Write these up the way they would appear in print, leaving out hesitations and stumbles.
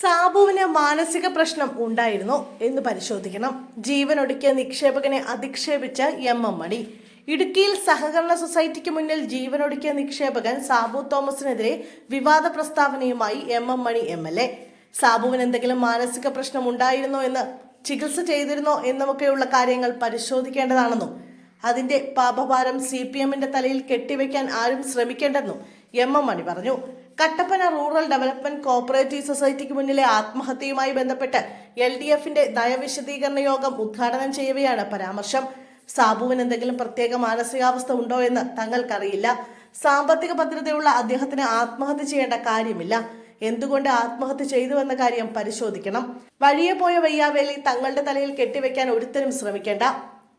സാബുവിന് മാനസിക പ്രശ്നം ഉണ്ടായിരുന്നു എന്ന് പരിശോധിക്കണം. ജീവനൊടുക്കിയ നിക്ഷേപകനെ അധിക്ഷേപിച്ച എം മണി. ഇടുക്കിയിൽ സഹകരണ സൊസൈറ്റിക്ക് മുന്നിൽ ജീവനൊടുക്കിയ നിക്ഷേപകൻ സാബു തോമസിനെതിരെ വിവാദ പ്രസ്താവനയുമായി മണി MLA. സാബുവിന് എന്തെങ്കിലും മാനസിക പ്രശ്നം ഉണ്ടായിരുന്നോ എന്ന്, ചികിത്സ ചെയ്തിരുന്നോ എന്നൊക്കെയുള്ള കാര്യങ്ങൾ പരിശോധിക്കേണ്ടതാണെന്നും അതിന്റെ പാപഭാരം CPMന്റെ തലയിൽ കെട്ടിവെക്കാൻ ആരും ശ്രമിക്കേണ്ടെന്നും മണി പറഞ്ഞു. കട്ടപ്പന റൂറൽ ഡെവലപ്മെന്റ് കോഓപ്പറേറ്റീവ് സൊസൈറ്റിക്ക് മുന്നിലെ ആത്മഹത്യയുമായി ബന്ധപ്പെട്ട് LDFന്റെ നയവിശദീകരണ യോഗം ഉദ്ഘാടനം ചെയ്യവെയാണ് പരാമർശം. സാബുവിന് എന്തെങ്കിലും പ്രത്യേക മാനസികാവസ്ഥ ഉണ്ടോ എന്ന് തങ്ങൾക്കറിയില്ല. സാമ്പത്തിക ഭദ്രതയുള്ള അദ്ദേഹത്തിന് ആത്മഹത്യ ചെയ്യേണ്ട കാര്യമില്ല. എന്തുകൊണ്ട് ആത്മഹത്യ ചെയ്തു എന്ന കാര്യം പരിശോധിക്കണം. വഴിയെ പോയ വയ്യാവേലി തങ്ങളുടെ തലയിൽ കെട്ടിവെക്കാൻ ഒരുത്തരും ശ്രമിക്കേണ്ട.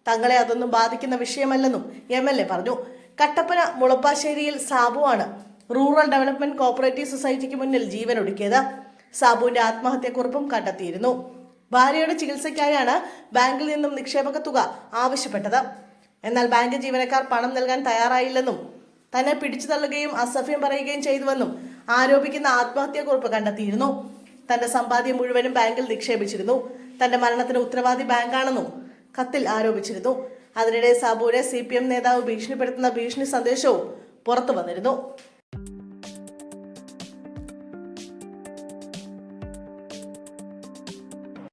തങ്ങളെ അതൊന്നും ബാധിക്കുന്ന വിഷയമല്ലെന്നും MLA പറഞ്ഞു. കട്ടപ്പന മുളപ്പാശ്ശേരിയിൽ സാബുവാണ് റൂറൽ ഡെവലപ്മെന്റ് കോഓപ്പറേറ്റീവ് സൊസൈറ്റിക്ക് മുന്നിൽ ജീവനൊടുക്കിയത്. സാബുവിന്റെ ആത്മഹത്യക്കുറിപ്പും കണ്ടെത്തിയിരുന്നു. ഭാര്യയുടെ ചികിത്സയ്ക്കായാണ് ബാങ്കിൽ നിന്നും നിക്ഷേപക തുക ആവശ്യപ്പെട്ടത്. എന്നാൽ ബാങ്ക് ജീവനക്കാർ പണം നൽകാൻ തയ്യാറായില്ലെന്നും തന്നെ പിടിച്ചു തള്ളുകയും അസഭ്യം പറയുകയും ചെയ്തുവെന്നും ആരോപിക്കുന്ന ആത്മഹത്യക്കുറിപ്പ് കണ്ടെത്തിയിരുന്നു. തന്റെ സമ്പാദ്യം മുഴുവനും ബാങ്കിൽ നിക്ഷേപിച്ചിരുന്നു. തന്റെ മരണത്തിന് ഉത്തരവാദി ബാങ്കാണെന്നും കത്തിൽ ആരോപിച്ചിരുന്നു. അതിനിടെ സാബുവിനെ CPM നേതാവ് ഭീഷണിപ്പെടുത്തുന്ന ഭീഷണി സന്ദേശവും പുറത്തു വന്നിരുന്നു.